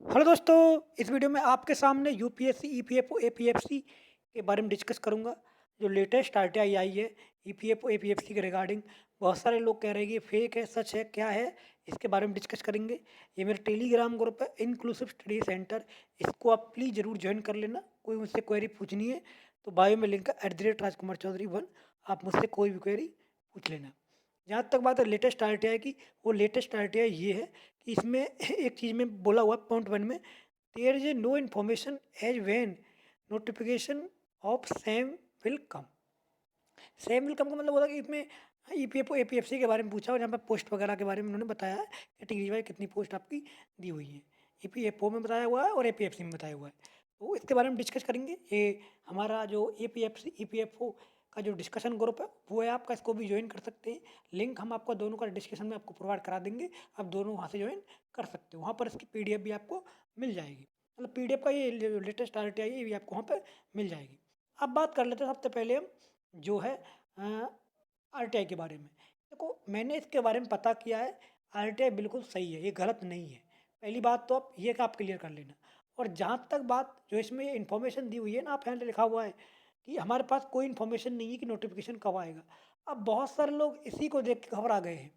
Hello दोस्तों, इस video में आपके सामने यूपीएससी, ईपीएफओ, एपीएफसी के बारे में डिस्कस करूंगा। जो लेटेस्ट आरटीआई आई है ईपीएफओ, एपीएफसी के रिगार्डिंग, बहुत सारे लोग कह रहे हैं कि ये फेक है, सच है, क्या है, इसके बारे में डिस्कस करेंगे। ये मेरा टेलीग्राम ग्रुप है, इंक्लूसिव स्टडी सेंटर। इसको आप प्लीज़ ज़रूर ज्वाइन कर लेना। कोई मुझसे क्वेरी पूछनी है तो बायो में लिंक है @राजकुमार चौधरी 1। आप मुझसे कोई भी क्वेरी पूछ लेना। जहाँ तक बात है लेटेस्ट आरटीआई की, वो लेटेस्ट आरटीआई ये है कि इसमें एक चीज़ में बोला हुआ है पॉइंट 1 में, there is a no information as when notification of same will come. Same will come का मतलब होता है कि इसमें ईपीएफओ, एपीएफसी के बारे में पूछा और यहाँ पर पोस्ट वगैरह के बारे में उन्होंने बताया है, कैटेगरी वाइज कितनी पोस्ट आपकी दी हुई है। ईपीएफओ में बताया हुआ है और एपीएफसी में बताया हुआ है, तो इसके बारे में डिस्कस करेंगे। ये हमारा जो एपीएफसी, ईपीएफओ का जो डिस्कशन ग्रुप है वो है आपका, इसको भी ज्वाइन कर सकते हैं। लिंक हम आपको दोनों का डिस्कशन में आपको प्रोवाइड करा देंगे। आप दोनों वहाँ से ज्वाइन कर सकते हो। वहाँ पर इसकी पीडीएफ भी आपको मिल जाएगी। मतलब पीडीएफ का ये लेटेस्ट आरटीआई ये भी आपको वहाँ पर मिल जाएगी। अब बात कर लेते हैं सबसे पहले हम जो है आरटीआई के बारे में। देखो, मैंने इसके बारे में पता किया है, आरटीआई बिल्कुल सही है, ये गलत नहीं है। पहली बात तो आप क्लियर कर लेना। और जहाँ तक बात जो इसमें ये इन्फॉर्मेशन दी हुई है ना, आप यहाँ लिखा हुआ है कि हमारे पास कोई इन्फॉर्मेशन नहीं है कि नोटिफिकेशन कब आएगा। अब बहुत सारे लोग इसी को देख के घबरा गए हैं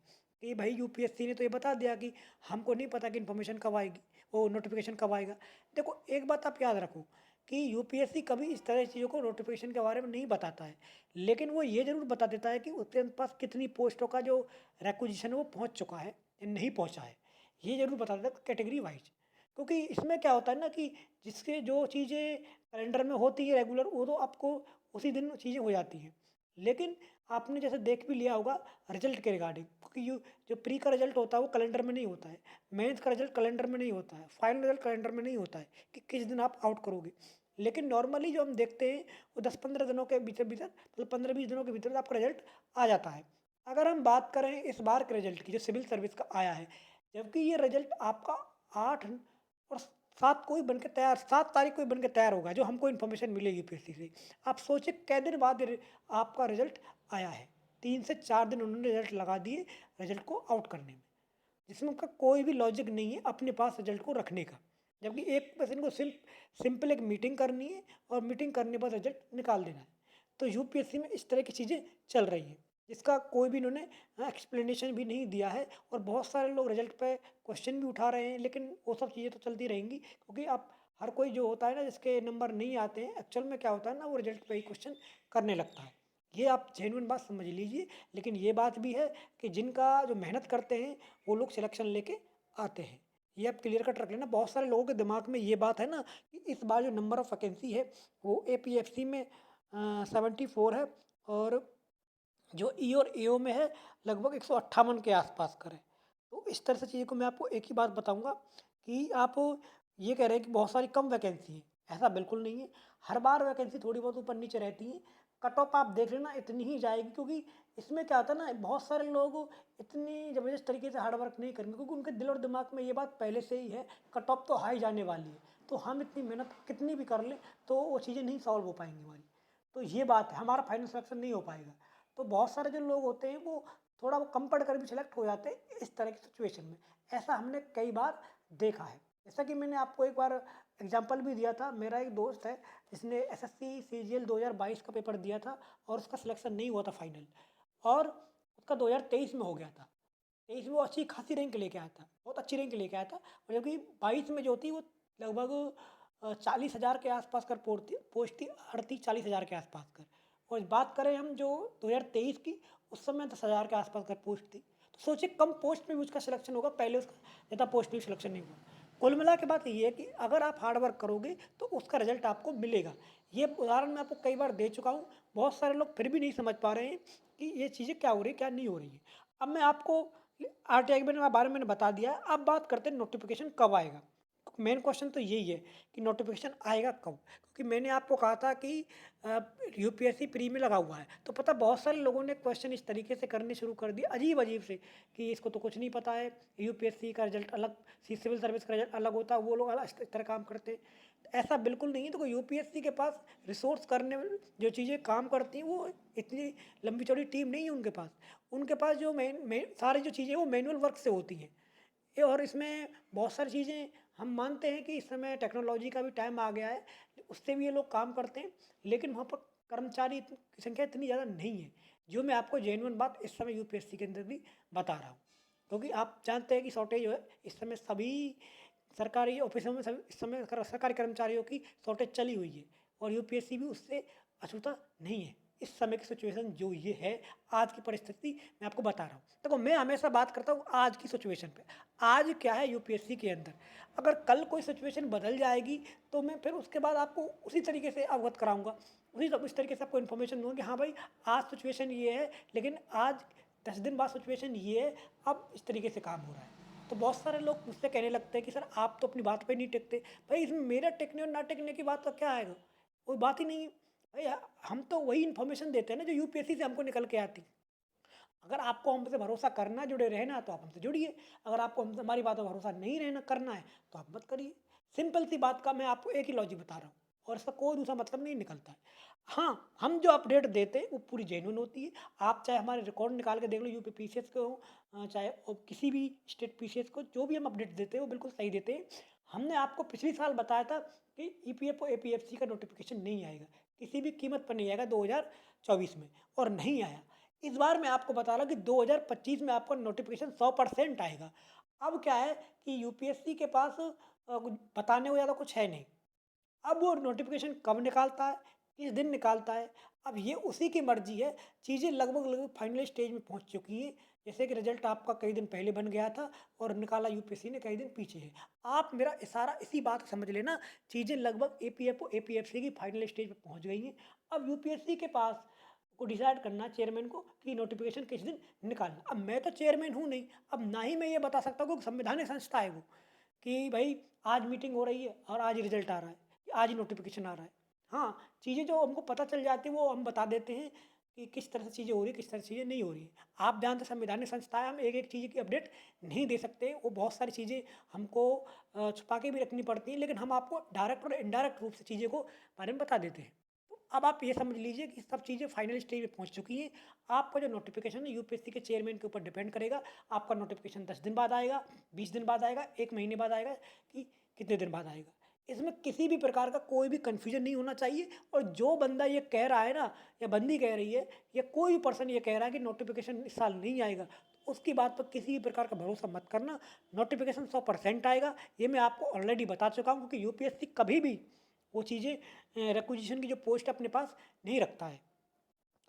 कि भाई यूपीएससी ने तो ये बता दिया कि हमको नहीं पता कि इन्फॉर्मेशन कब आएगी, वो नोटिफिकेशन कब आएगा। देखो, एक बात आप याद रखो कि यूपीएससी कभी इस तरह की चीज़ों को नोटिफिकेशन के बारे में नहीं बताता है, लेकिन वो ये ज़रूर बता देता है कि उसके पास कितनी पोस्टों का जो रिक्विजिशन है वो पहुंच चुका है या नहीं पहुंचा है। ये ज़रूर बता देता है कैटेगरी वाइज। क्योंकि इसमें क्या होता है ना कि जिसके जो चीज़ें कैलेंडर में होती है रेगुलर, वो तो आपको उसी दिन चीज़ें हो जाती हैं। लेकिन आपने जैसे देख भी लिया होगा रिजल्ट के रिगार्डिंग, क्योंकि जो प्री का रिजल्ट होता है वो कैलेंडर में नहीं होता है, मेंस का रिजल्ट कैलेंडर में नहीं होता है, फाइनल रिजल्ट कैलेंडर में नहीं होता है कि किस दिन आप आउट करोगे। लेकिन नॉर्मली जो हम देखते हैं वो 10-15 दिनों के भीतर भीतर, मतलब 15-20 दिनों के भीतर आपका रिजल्ट आ जाता है। अगर हम बात करें इस बार के रिजल्ट की जो सिविल सर्विस का आया है, जबकि ये रिजल्ट आपका 8 और 7 को ही बन के तैयार, 7 तारीख को ही बन के तैयार होगा, जो हमको इन्फॉर्मेशन मिलेगी यूपीएससी से। आप सोचिए कै दिन बाद आपका रिजल्ट आया है। 3 से 4 दिन उन्होंने रिजल्ट लगा दिए रिजल्ट को आउट करने में, जिसमें उनका कोई भी लॉजिक नहीं है अपने पास रिजल्ट को रखने का। जबकि एक बस इनको सिंपल एक मीटिंग करनी है और मीटिंग करने पर रिजल्ट निकाल देना है। तो यूपीएससी में इस तरह की चीज़ें चल रही हैं, जिसका कोई भी इन्होंने एक्सप्लेनेशन भी नहीं दिया है। और बहुत सारे लोग रिजल्ट पे क्वेश्चन भी उठा रहे हैं, लेकिन वो सब चीज़ें तो चलती रहेंगी, क्योंकि अब हर कोई जो होता है ना, जिसके नंबर नहीं आते हैं, एक्चुअल में क्या होता है ना, वो रिजल्ट पे ही क्वेश्चन करने लगता है। ये आप जेन्युइन बात समझ लीजिए। लेकिन ये बात भी है कि जिनका जो मेहनत करते हैं वो लोग सिलेक्शन लेके आते हैं। ये आप क्लियर कट रख लेना। बहुत सारे लोगों के दिमाग में ये बात है ना कि इस बार जो नंबर ऑफ वैकेंसी है वो एपीएफसी में 74 है, और जो ई और एओ में है लगभग 158 के आसपास का है। तो इस तरह से चीज़ें को मैं आपको एक ही बात बताऊंगा कि आप ये कह रहे हैं कि बहुत सारी कम वैकेंसी है, ऐसा बिल्कुल नहीं है। हर बार वैकेंसी थोड़ी बहुत ऊपर नीचे रहती है। कट ऑफ आप देख लेना इतनी ही जाएगी, क्योंकि इसमें क्या होता है ना, बहुत सारे लोग इतनी ज़बरदस्त तरीके से हार्ड वर्क नहीं करेंगे, क्योंकि उनके दिल और दिमाग में ये बात पहले से ही है कट ऑफ तो हाई जाने वाली है। तो हम इतनी मेहनत कितनी भी कर लें तो वो चीज़ें नहीं सॉल्व हो पाएंगी हमारी। तो ये बात है, हमारा फाइनल सिलेक्शन नहीं हो पाएगा। तो बहुत सारे जो लोग होते हैं वो थोड़ा वो कम पढ़ कर भी सिलेक्ट हो जाते हैं इस तरह की सिचुएशन में। ऐसा हमने कई बार देखा है। जैसा कि मैंने आपको एक बार एग्जांपल भी दिया था, मेरा एक दोस्त है जिसने एसएससी सीजीएल 2022 का पेपर दिया था और उसका सिलेक्शन नहीं हुआ था फाइनल, और उसका 2023 में हो गया था। 23 में वो अच्छी खासी रैंक लेके आया था, बहुत अच्छी रैंक लेके आया था। और जबकि 22 में जो थी वो लगभग 40,000 के आसपास कर पोस्ट थी, 38-40,000 के आसपास कर। और बात करें हम जो 2023 की, उस समय 10,000 के आसपास कर पोस्ट थी। तो सोचिए कम पोस्ट में भी उसका सिलेक्शन होगा, पहले उसका ज़्यादा पोस्ट में सिलेक्शन नहीं हुआ। कुल मिला के बात ये है कि अगर आप हार्ड वर्क करोगे तो उसका रिजल्ट आपको मिलेगा। ये उदाहरण मैं आपको कई बार दे चुका हूँ। बहुत सारे लोग फिर भी नहीं समझ पा रहे हैं कि ये चीज़ें क्या हो रही है, क्या नहीं हो रही है। अब मैं आपको आरटीआई के बारे में मैंने बता दिया है। अब बात करते हैं नोटिफिकेशन कब आएगा। मेन क्वेश्चन तो यही है कि नोटिफिकेशन आएगा कब, क्योंकि मैंने आपको कहा था कि यूपीएससी प्री में लगा हुआ है। तो पता तरह सारे लोगों ने क्वेश्चन इस तरीके से करने शुरू कर दिए अजीब अजीब से कि इसको तो कुछ नहीं पता है, यूपीएससी का रिजल्ट अलग, सिविल सर्विस का रिजल्ट अलग होता है, वो लोग अलग इस तरह काम करते हैं। ऐसा बिल्कुल नहीं है। तो यूपीएससी के पास रिसोर्स करने में जो चीज़ें काम करती हैं वो इतनी लंबी चौड़ी टीम नहीं है उनके पास। उनके पास जो मेन मेन सारी जो चीज़ें वो मैनुअल वर्क से होती हैं। और इसमें बहुत सारी चीज़ें हम मानते हैं कि इस समय टेक्नोलॉजी का भी टाइम आ गया है, उससे भी ये लोग काम करते हैं, लेकिन वहाँ पर कर्मचारी की संख्या इतनी ज़्यादा नहीं है, जो मैं आपको जेन्युइन बात इस समय यूपीएससी के अंदर भी बता रहा हूँ। क्योंकि आप जानते हैं कि शॉर्टेज जो है इस समय सभी सरकारी ऑफिसों में सभी इस समय सरकारी कर्मचारियों की शॉर्टेज चली हुई है, और यूपीएससी भी उससे अछूता नहीं है। इस समय की सिचुएशन जो ये है, आज की परिस्थिति मैं आपको बता रहा हूँ। देखो, मैं हमेशा बात करता हूँ आज की सिचुएशन पे। आज क्या है यूपीएससी के अंदर, अगर कल कोई सिचुएशन बदल जाएगी तो मैं फिर उसके बाद आपको उसी तरीके से अवगत कराऊँगा। उस तरीके से आपको इन्फॉर्मेशन दूँगा कि हाँ भाई, आज सिचुएशन ये है, लेकिन आज 10 दिन बाद सिचुएशन ये है, अब इस तरीके से काम हो रहा है। तो बहुत सारे लोग मुझसे कहने लगते हैं कि सर आप तो अपनी बात पे नहीं टिकते। भाई, इसमें मेरा टिकने और ना टिकने की बात का क्या आएगा? कोई बात ही नहीं है। भाई, हम तो वही इन्फॉर्मेशन देते हैं ना जो यूपीएससी से हमको निकल के आती। अगर आपको हम पे भरोसा करना है, जुड़े रहना है, तो आप हमसे जुड़िए। अगर आपको हमसे हमारी बातों पर भरोसा नहीं रहना करना है, तो आप मत करिए। सिंपल सी बात का मैं आपको एक ही लॉजिक बता रहा हूँ, और इसका कोई दूसरा मतलब नहीं निकलता है। हाँ, हम जो अपडेट देते हैं वो पूरी जेन्युइन होती है। आप चाहे हमारे रिकॉर्ड निकाल के देख लो, यूपी पीसीएस को चाहे किसी भी स्टेट पीसीएस को, जो भी हम अपडेट देते हैं वो बिल्कुल सही देते हैं। हमने आपको पिछले साल बताया था कि ईपीएफओ एपीएफसी का नोटिफिकेशन नहीं आएगा, किसी भी कीमत पर नहीं आएगा 2024 में, और नहीं आया। इस बार मैं आपको बता रहा हूँ कि 2025 में आपको नोटिफिकेशन 100% आएगा। अब क्या है कि यूपीएससी के पास कुछ बताने को ज़्यादा कुछ है नहीं। अब वो नोटिफिकेशन कब निकालता है, किस दिन निकालता है, अब ये उसी की मर्ज़ी है। चीज़ें लगभग फाइनल स्टेज में पहुँच चुकी हैं। जैसे कि रिज़ल्ट आपका कई दिन पहले बन गया था और निकाला यूपीएससी ने कई दिन पीछे है। आप मेरा इशारा इसी बात को समझ लेना, चीज़ें लगभग एपीएफओ एपीएफसी की फाइनल स्टेज पे पहुँच गई हैं। अब यूपीएससी के पास को डिसाइड करना चेयरमैन को कि नोटिफिकेशन किस दिन निकालना। अब मैं तो चेयरमैन हूँ नहीं, अब ना ही मैं ये बता सकता हूँ कि संवैधानिक संस्था है वो, कि भाई आज मीटिंग हो रही है और आज रिजल्ट आ रहा है, आज ही नोटिफिकेशन आ रहा है। हाँ, चीज़ें जो हमको पता चल जाती है वो हम बता देते हैं कि किस तरह से चीज़ें हो रही है, किस तरह से चीज़ें नहीं हो रही हैं। आप जानते हैं संवैधानिक संस्था है, हम एक-एक चीज़ की अपडेट नहीं दे सकते। वो बहुत सारी चीज़ें हमको छुपा के भी रखनी पड़ती हैं, लेकिन हम आपको डायरेक्ट और इनडायरेक्ट रूप से चीज़ें को बारे में बता देते हैं। तो अब आप ये समझ लीजिए कि सब चीज़ें फाइनल स्टेज पे पहुँच चुकी हैं। आपका जो नोटिफिकेशन है यूपीएससी के चेयरमैन के ऊपर डिपेंड करेगा। आपका नोटिफिकेशन 10 दिन बाद आएगा, 20 दिन बाद आएगा, 1 महीने बाद आएगा, कि कितने दिन बाद आएगा। इसमें किसी भी प्रकार का कोई भी कन्फ्यूजन नहीं होना चाहिए, और जो बंदा ये कह रहा है ना, या बंदी कह रही है, या कोई भी पर्सन ये कह रहा है कि नोटिफिकेशन इस साल नहीं आएगा, तो उसकी बात पर किसी भी प्रकार का भरोसा मत करना। नोटिफिकेशन 100% आएगा, ये मैं आपको ऑलरेडी बता चुका हूँ, क्योंकि यूपीएससी कभी भी वो चीज़ें रिक्विजिशन की जो पोस्ट अपने पास नहीं रखता है।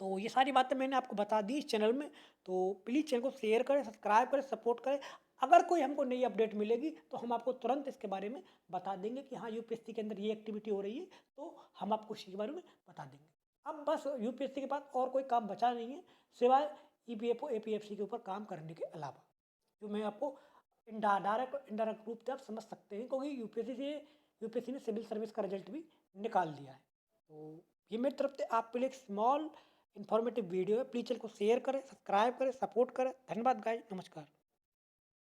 तो ये सारी बातें मैंने आपको बता दी इस चैनल में, तो प्लीज़ चैनल को शेयर करें, सब्सक्राइब करें, सपोर्ट करें। अगर कोई हमको नई अपडेट मिलेगी तो हम आपको तुरंत इसके बारे में बता देंगे कि हाँ, यूपीएससी के अंदर ये एक्टिविटी हो रही है, तो हम आपको इसी के बारे में बता देंगे। अब बस यूपीएससी के पास और कोई काम बचा नहीं है, सिवाय ईपीएफओ एपीएफसी के ऊपर काम करने के अलावा, जो मैं आपको डायरेक्ट इनडायरेक्ट रूप से आप समझ सकते हैं, क्योंकि यूपीएससी ने सिविल सर्विस का रिजल्ट भी निकाल दिया है। तो ये मेरी तरफ से आपके लिए एक स्मॉल इन्फॉर्मेटिव वीडियो है। प्लीज़ चैनल को शेयर करें, सब्सक्राइब करें, सपोर्ट करें। धन्यवाद गाइस, नमस्कार।